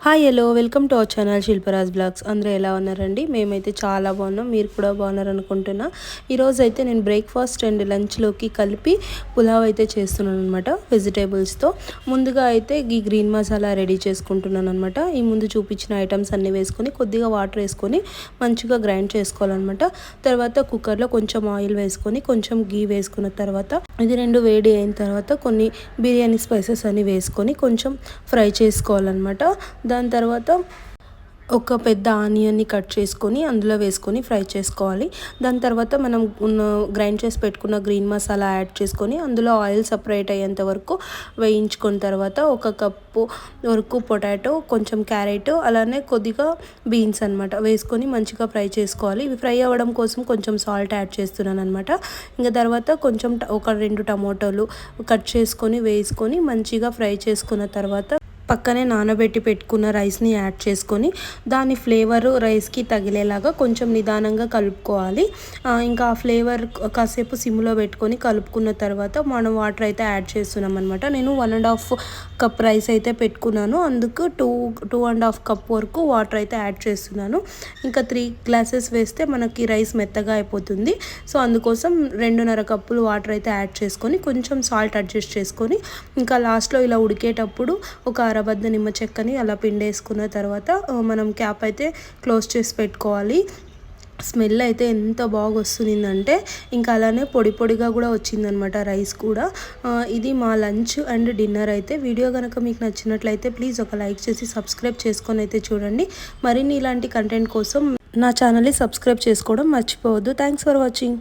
Hi hello welcome to our channel Shilparaj blogs. అందరూ ఎలా ఉన్నారండి? మేమైతే చాలా బాగున్నాం, మీరు కూడా బాగున్నారు అనుకుంటున్నా. ఈరోజు అయితే నేను బ్రేక్ఫాస్ట్ అండ్ లంచ్లోకి కలిపి పులావ్ అయితే చేస్తున్నాను అనమాట, వెజిటేబుల్స్తో. ముందుగా అయితే ఈ గ్రీన్ మసాలా రెడీ చేసుకుంటున్నాను అనమాట. ఈ ముందు చూపించిన ఐటమ్స్ అన్నీ వేసుకొని కొద్దిగా వాటర్ వేసుకొని మంచిగా గ్రైండ్ చేసుకోవాలన్నమాట. తర్వాత కుక్కర్లో కొంచెం ఆయిల్ వేసుకొని కొంచెం గీ వేసుకున్న తర్వాత ఇది రెండు వేడి అయిన తర్వాత కొన్ని బిర్యానీ స్పైసెస్ అన్ని వేసుకొని కొంచెం ఫ్రై చేసుకోవాలన్నమాట. దాని తర్వాత ఒక పెద్ద ఆనియన్ని కట్ చేసుకొని అందులో వేసుకొని ఫ్రై చేసుకోవాలి. దాని తర్వాత మనం గ్రైండ్ చేసి పెట్టుకున్న గ్రీన్ మసాలా యాడ్ చేసుకొని అందులో ఆయిల్ సపరేట్ అయ్యేంత వరకు వేయించుకున్న తర్వాత ఒక కప్పు వరకు పొటాటో, కొంచెం క్యారెట్, అలానే కొద్దిగా బీన్స్ అనమాట వేసుకొని మంచిగా ఫ్రై చేసుకోవాలి. ఇవి ఫ్రై అవ్వడం కోసం కొంచెం సాల్ట్ యాడ్ చేస్తున్నాను అనమాట. ఇంకా తర్వాత కొంచెం ఒక 2 టమోటాలు కట్ చేసుకొని వేసుకొని మంచిగా ఫ్రై చేసుకున్న తర్వాత పక్కనే నానబెట్టి పెట్టుకున్న రైస్ని యాడ్ చేసుకొని దాని ఫ్లేవర్ రైస్కి తగిలేలాగా కొంచెం నిదానంగా కలుపుకోవాలి. ఇంకా ఆ ఫ్లేవర్ కాసేపు సిమ్లో పెట్టుకొని కలుపుకున్న తర్వాత మనం వాటర్ అయితే యాడ్ చేస్తున్నాం అనమాట. నేను 1.5 కప్ రైస్ అయితే పెట్టుకున్నాను, అందుకు 2.5 కప్ వరకు వాటర్ అయితే యాడ్ చేస్తున్నాను. ఇంకా 3 గ్లాసెస్ వేస్తే మనకి రైస్ మెత్తగా అయిపోతుంది. సో అందుకోసం 2.5 కప్పులు వాటర్ అయితే యాడ్ చేసుకొని కొంచెం సాల్ట్ అడ్జస్ట్ చేసుకొని ఇంకా లాస్ట్లో ఇలా ఉడికేటప్పుడు ఒక అరబద్ద నిమ్మ చెక్కని అలా పిండేసుకున్న తర్వాత మనం క్యాప్ అయితే క్లోజ్ చేసి పెట్టుకోవాలి. స్మెల్ అయితే ఎంత బాగా వస్తుందంటే ఇంకా అలానే పొడి పొడిగా కూడా వచ్చిందనమాట రైస్ కూడా. ఇది మా లంచ్ అండ్ డిన్నర్ అయితే. వీడియో కనుక మీకు నచ్చినట్లయితే ప్లీజ్ ఒక లైక్ చేసి సబ్స్క్రైబ్ చేసుకొని అయితే చూడండి. మరిన్ని ఇలాంటి కంటెంట్ కోసం నా ఛానల్ని సబ్స్క్రైబ్ చేసుకోవడం మర్చిపోవద్దు. Thanks for watching.